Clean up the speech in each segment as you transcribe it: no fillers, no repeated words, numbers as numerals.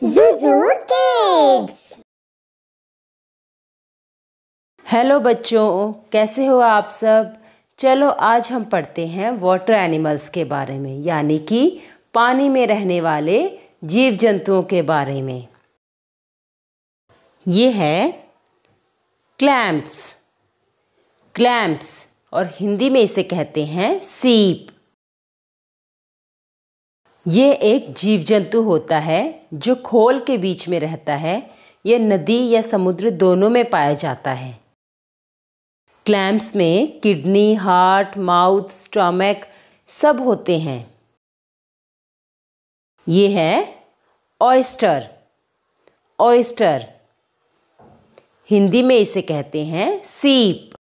Zuzu Kids। Hello बच्चों, कैसे हो आप सब। चलो आज हम पढ़ते हैं वाटर एनिमल्स के बारे में, यानी कि पानी में रहने वाले जीव जंतुओं के बारे में। ये है क्लैम्प्स। क्लैम्प्स और हिंदी में इसे कहते हैं सीप। ये एक जीव जंतु होता है जो खोल के बीच में रहता है। यह नदी या समुद्र दोनों में पाया जाता है। क्लैम्प्स में किडनी, हार्ट, माउथ, स्टमक सब होते हैं। ये है ऑयस्टर। ऑयस्टर हिंदी में इसे कहते हैं सीप।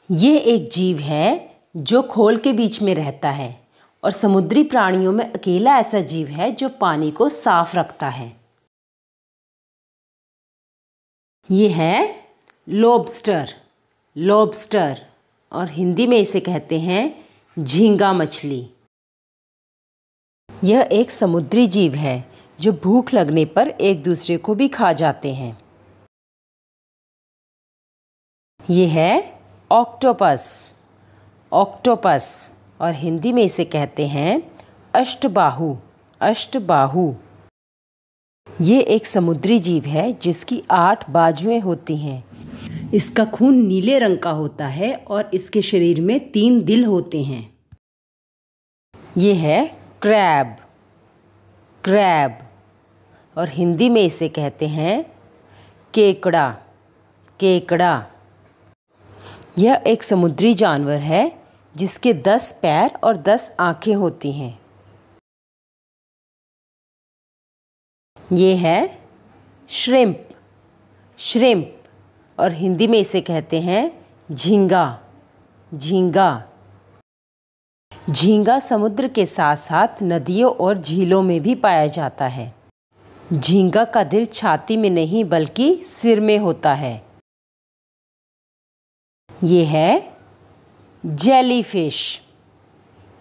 ये एक जीव है जो खोल के बीच में रहता है और समुद्री प्राणियों में अकेला ऐसा जीव है जो पानी को साफ रखता है। ये है लॉबस्टर। लॉबस्टर और हिंदी में इसे कहते हैं झींगा मछली। यह एक समुद्री जीव है जो भूख लगने पर एक दूसरे को भी खा जाते हैं। ये है ऑक्टोपस। ऑक्टोपस और हिंदी में इसे कहते हैं अष्टबाहु। अष्टबाहु ये एक समुद्री जीव है जिसकी 8 बाजुएं होती हैं। इसका खून नीले रंग का होता है और इसके शरीर में 3 दिल होते हैं। ये है क्रैब। क्रैब और हिंदी में इसे कहते हैं केकड़ा। केकड़ा यह एक समुद्री जानवर है जिसके 10 पैर और 10 आँखें होती हैं। ये है श्रिम्प। श्रिम्प और हिंदी में इसे कहते हैं झींगा। झींगा झींगा समुद्र के साथ साथ नदियों और झीलों में भी पाया जाता है। झींगा का दिल छाती में नहीं बल्कि सिर में होता है। ये है जेलीफिश।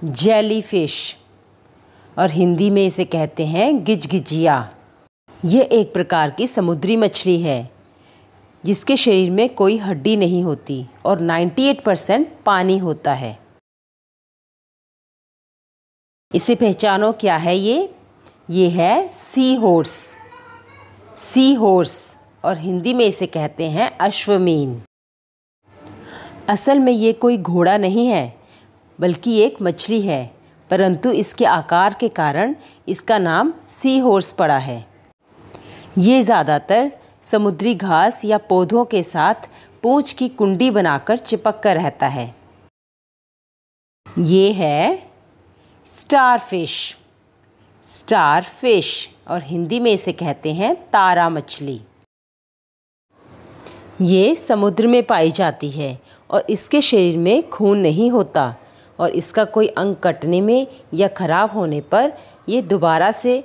जेलीफिश और हिंदी में इसे कहते हैं गिजगिजिया। यह एक प्रकार की समुद्री मछली है जिसके शरीर में कोई हड्डी नहीं होती और 98% पानी होता है। इसे पहचानो क्या है ये है सी हॉर्स। सी हॉर्स और हिंदी में इसे कहते हैं अश्वमीन। असल में ये कोई घोड़ा नहीं है बल्कि एक मछली है, परंतु इसके आकार के कारण इसका नाम सी हॉर्स पड़ा है। ये ज़्यादातर समुद्री घास या पौधों के साथ पूंछ की कुंडी बनाकर चिपक कर रहता है। ये है स्टारफिश। स्टारफिश और हिंदी में इसे कहते हैं तारा मछली। ये समुद्र में पाई जाती है और इसके शरीर में खून नहीं होता और इसका कोई अंग कटने में या खराब होने पर ये दोबारा से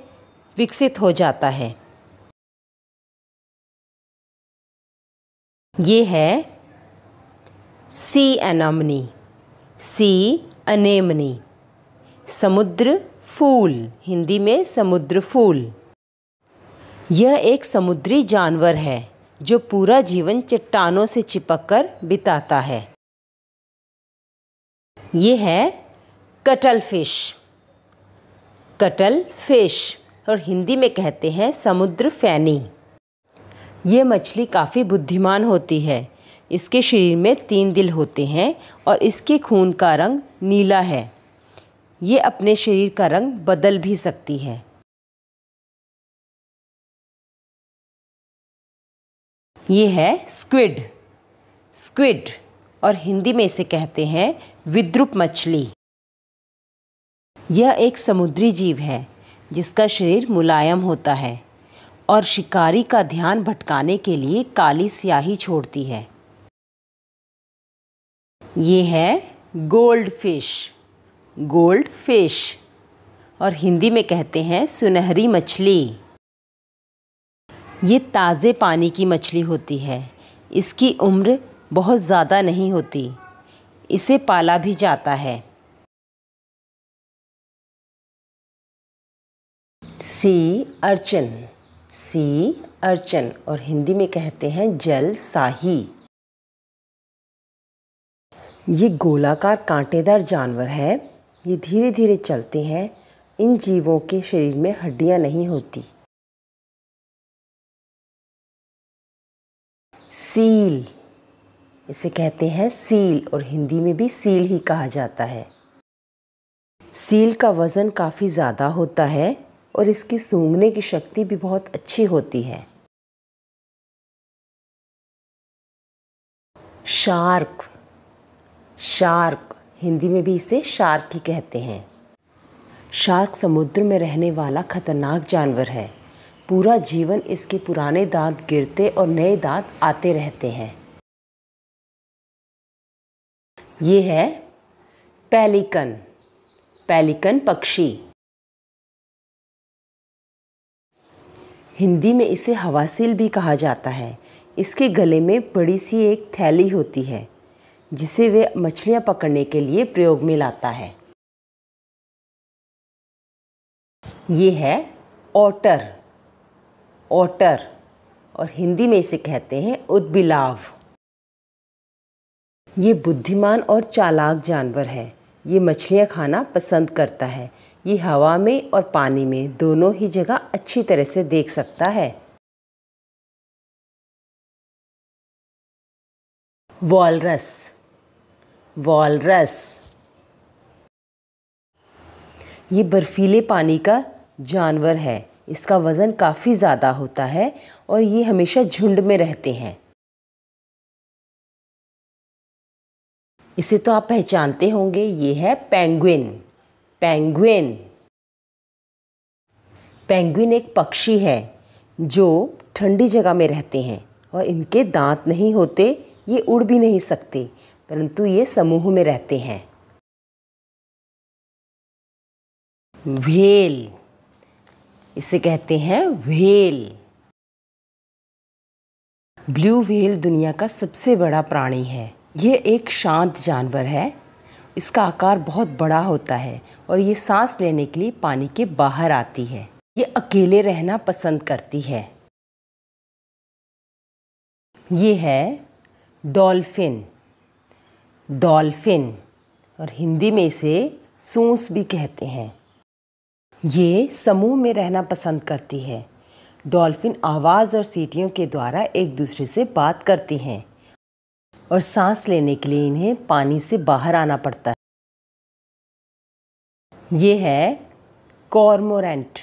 विकसित हो जाता है। ये है सी एनेमनी। सी अनेमनी समुद्र फूल। हिंदी में समुद्र फूल। यह एक समुद्री जानवर है जो पूरा जीवन चट्टानों से चिपककर बिताता है। ये है कटल फिश। कटल फिश और हिंदी में कहते हैं समुद्र फैनी। ये मछली काफ़ी बुद्धिमान होती है। इसके शरीर में 3 दिल होते हैं और इसके खून का रंग नीला है। ये अपने शरीर का रंग बदल भी सकती है। ये है स्क्विड। स्क्विड और हिंदी में इसे कहते हैं विद्रुप मछली। यह एक समुद्री जीव है जिसका शरीर मुलायम होता है और शिकारी का ध्यान भटकाने के लिए काली स्याही छोड़ती है। ये है गोल्ड फिश। गोल्ड फिश और हिंदी में कहते हैं सुनहरी मछली। ये ताज़े पानी की मछली होती है। इसकी उम्र बहुत ज़्यादा नहीं होती। इसे पाला भी जाता है। Sea urchin. सी अर्चन और हिंदी में कहते हैं जल साही। ये गोलाकार कांटेदार जानवर है। ये धीरे धीरे चलते हैं। इन जीवों के शरीर में हड्डियां नहीं होती। सील, इसे कहते हैं सील और हिंदी में भी सील ही कहा जाता है। सील का वज़न काफ़ी ज़्यादा होता है और इसकी सूंघने की शक्ति भी बहुत अच्छी होती है। शार्क, शार्क हिंदी में भी इसे शार्क ही कहते हैं। शार्क समुद्र में रहने वाला खतरनाक जानवर है। पूरा जीवन इसके पुराने दांत गिरते और नए दांत आते रहते हैं। ये है पेलिकन, पेलिकन पक्षी। हिंदी में इसे हवासील भी कहा जाता है। इसके गले में बड़ी सी एक थैली होती है जिसे वे मछलियां पकड़ने के लिए प्रयोग में लाता है। ये है ओटर, ओटर और हिंदी में इसे कहते हैं उदबिलाव। ये बुद्धिमान और चालाक जानवर है। ये मछलियां खाना पसंद करता है। ये हवा में और पानी में दोनों ही जगह अच्छी तरह से देख सकता है। वॉलरस, वॉलरस ये बर्फीले पानी का जानवर है। इसका वज़न काफ़ी ज़्यादा होता है और ये हमेशा झुंड में रहते हैं। इसे तो आप पहचानते होंगे, ये है पेंगुइन, पेंगुइन। पेंगुइन एक पक्षी है जो ठंडी जगह में रहते हैं और इनके दांत नहीं होते। ये उड़ भी नहीं सकते, परंतु ये समूह में रहते हैं। व्हेल, इसे कहते हैं व्हेल। ब्लू व्हेल दुनिया का सबसे बड़ा प्राणी है। ये एक शांत जानवर है। इसका आकार बहुत बड़ा होता है और ये सांस लेने के लिए पानी के बाहर आती है। ये अकेले रहना पसंद करती है। ये है डॉल्फिन, डॉल्फिन और हिंदी में इसे सूंस भी कहते हैं। ये समूह में रहना पसंद करती है। डॉल्फिन आवाज़ और सीटियों के द्वारा एक दूसरे से बात करती हैं और सांस लेने के लिए इन्हें पानी से बाहर आना पड़ता है। ये है कॉर्मोरेंट,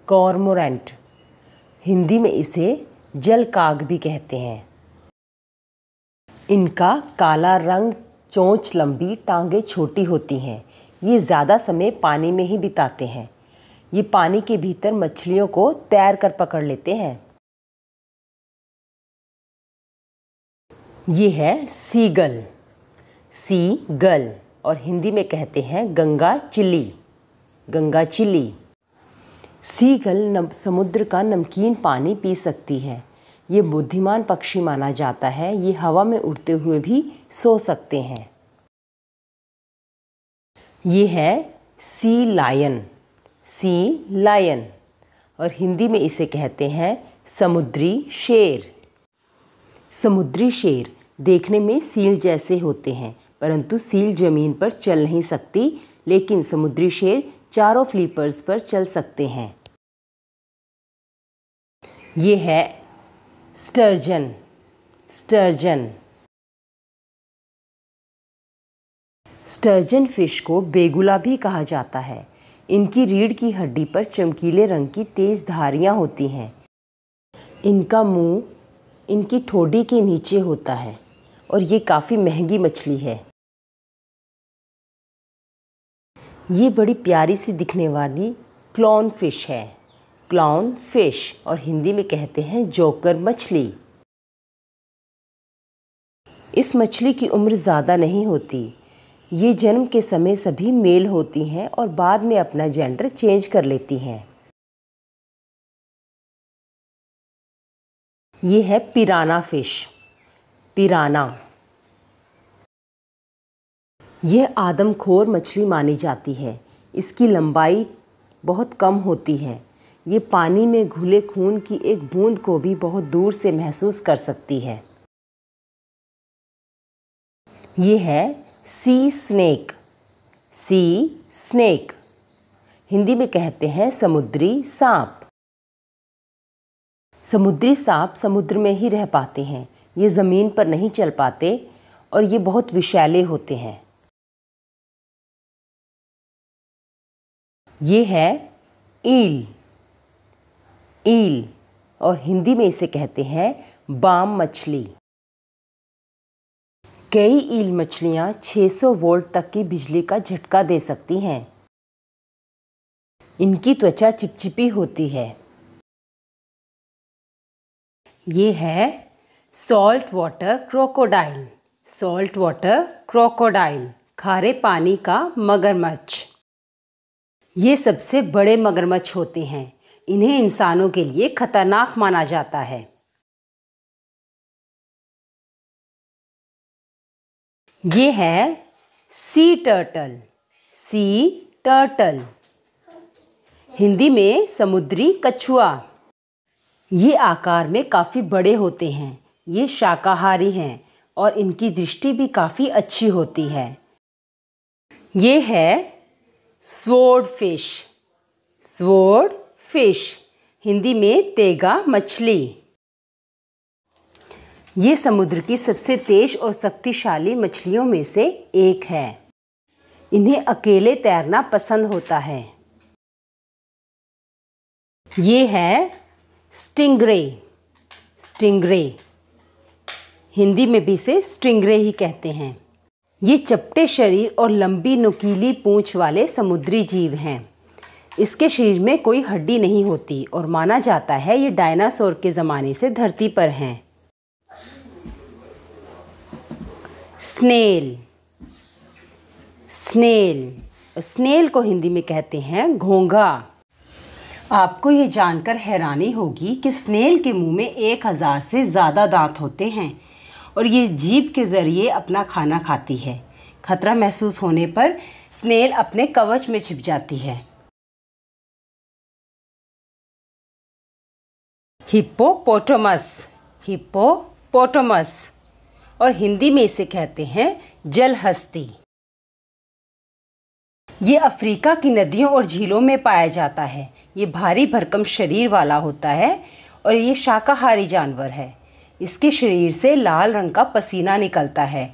कॉर्मोरेंट हिंदी में इसे जलकाग भी कहते हैं। इनका काला रंग, चोंच लंबी, टांगें छोटी होती हैं। ये ज़्यादा समय पानी में ही बिताते हैं। ये पानी के भीतर मछलियों को तैर कर पकड़ लेते हैं। ये है सीगल, सीगल और हिंदी में कहते हैं गंगा चिली, गंगा चिली। सीगल समुद्र का नमकीन पानी पी सकती है। ये बुद्धिमान पक्षी माना जाता है। ये हवा में उड़ते हुए भी सो सकते हैं। ये है सी लायन, सी लायन और हिंदी में इसे कहते हैं समुद्री शेर। समुद्री शेर देखने में सील जैसे होते हैं, परंतु सील जमीन पर चल नहीं सकती, लेकिन समुद्री शेर चारों फ्लीपर्स पर चल सकते हैं। ये है स्टर्जन, स्टर्जन। स्टर्जन फिश को बेगुला भी कहा जाता है। इनकी रीढ़ की हड्डी पर चमकीले रंग की तेज धारियां होती हैं। इनका मुंह इनकी ठोड़ी के नीचे होता है और ये काफ़ी महंगी मछली है। ये बड़ी प्यारी सी दिखने वाली क्लाउन फिश है, क्लाउन फिश और हिंदी में कहते हैं जोकर मछली। इस मछली की उम्र ज़्यादा नहीं होती। ये जन्म के समय सभी मेल होती हैं और बाद में अपना जेंडर चेंज कर लेती हैं। ये है पिराना फिश, पिराना। यह आदमखोर मछली मानी जाती है। इसकी लंबाई बहुत कम होती है। ये पानी में घुले खून की एक बूंद को भी बहुत दूर से महसूस कर सकती है। ये है सी स्नेक। सी स्नेक हिंदी में कहते हैं समुद्री सांप। समुद्री सांप समुद्र में ही रह पाते हैं, ये ज़मीन पर नहीं चल पाते और ये बहुत विषैले होते हैं। ये है ईल। ईल और हिंदी में इसे कहते हैं बाम मछली। कई ईल मछलियाँ 600 वोल्ट तक की बिजली का झटका दे सकती हैं। इनकी त्वचा चिपचिपी होती है। ये है salt water crocodile. Salt water crocodile खारे पानी का मगरमच्छ। ये सबसे बड़े मगरमच्छ होते हैं। इन्हें इंसानों के लिए खतरनाक माना जाता है। ये है sea turtle. Sea turtle Hindi में समुद्री कछुआ। ये आकार में काफ़ी बड़े होते हैं। ये शाकाहारी हैं और इनकी दृष्टि भी काफ़ी अच्छी होती है। ये है sword fish. Sword fish Hindi में तेगा मछली। ये समुद्र की सबसे तेज और शक्तिशाली मछलियों में से एक है। इन्हें अकेले तैरना पसंद होता है। ये है स्टिंगरे। स्टिंगरे हिंदी में भी इसे स्टिंगरे ही कहते हैं। ये चपटे शरीर और लंबी नुकीली पूंछ वाले समुद्री जीव हैं। इसके शरीर में कोई हड्डी नहीं होती और माना जाता है ये डायनासोर के ज़माने से धरती पर हैं। स्नेल। स्नेल स्नेल को हिंदी में कहते हैं घोंघा। आपको ये जानकर हैरानी होगी कि स्नेल के मुंह में 1000 से ज़्यादा दांत होते हैं और ये जीभ के ज़रिए अपना खाना खाती है। खतरा महसूस होने पर स्नेल अपने कवच में छिप जाती है। हिप्पोपोटामस। हिप्पोपोटामस और हिंदी में इसे कहते हैं जलहस्ती। ये अफ्रीका की नदियों और झीलों में पाया जाता है। ये भारी भरकम शरीर वाला होता है और ये शाकाहारी जानवर है। इसके शरीर से लाल रंग का पसीना निकलता है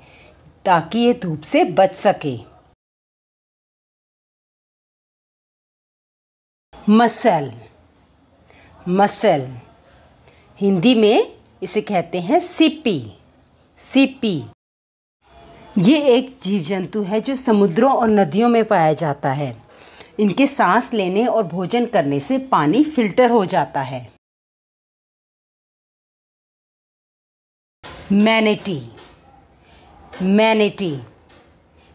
ताकि ये धूप से बच सके। मसल। मसल हिंदी में इसे कहते हैं सीपी। सीपी ये एक जीव जंतु है जो समुद्रों और नदियों में पाया जाता है। इनके सांस लेने और भोजन करने से पानी फिल्टर हो जाता है। मैनेटी। मैनेटी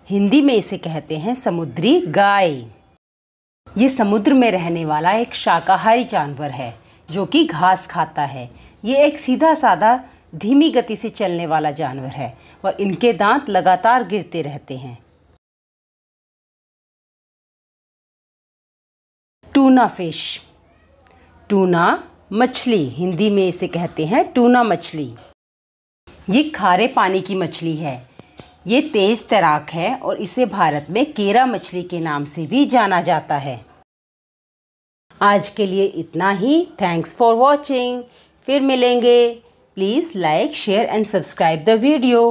हिंदी में इसे कहते हैं समुद्री गाय। ये समुद्र में रहने वाला एक शाकाहारी जानवर है जो कि घास खाता है। ये एक सीधा साधा धीमी गति से चलने वाला जानवर है और इनके दांत लगातार गिरते रहते हैं। Tuna fish. टूना मछली हिंदी में इसे कहते हैं टूना मछली। ये खारे पानी की मछली है। ये तेज तैराक है और इसे भारत में केरा मछली के नाम से भी जाना जाता है। आज के लिए इतना ही। Thanks for watching. फिर मिलेंगे। Please like share and subscribe the video.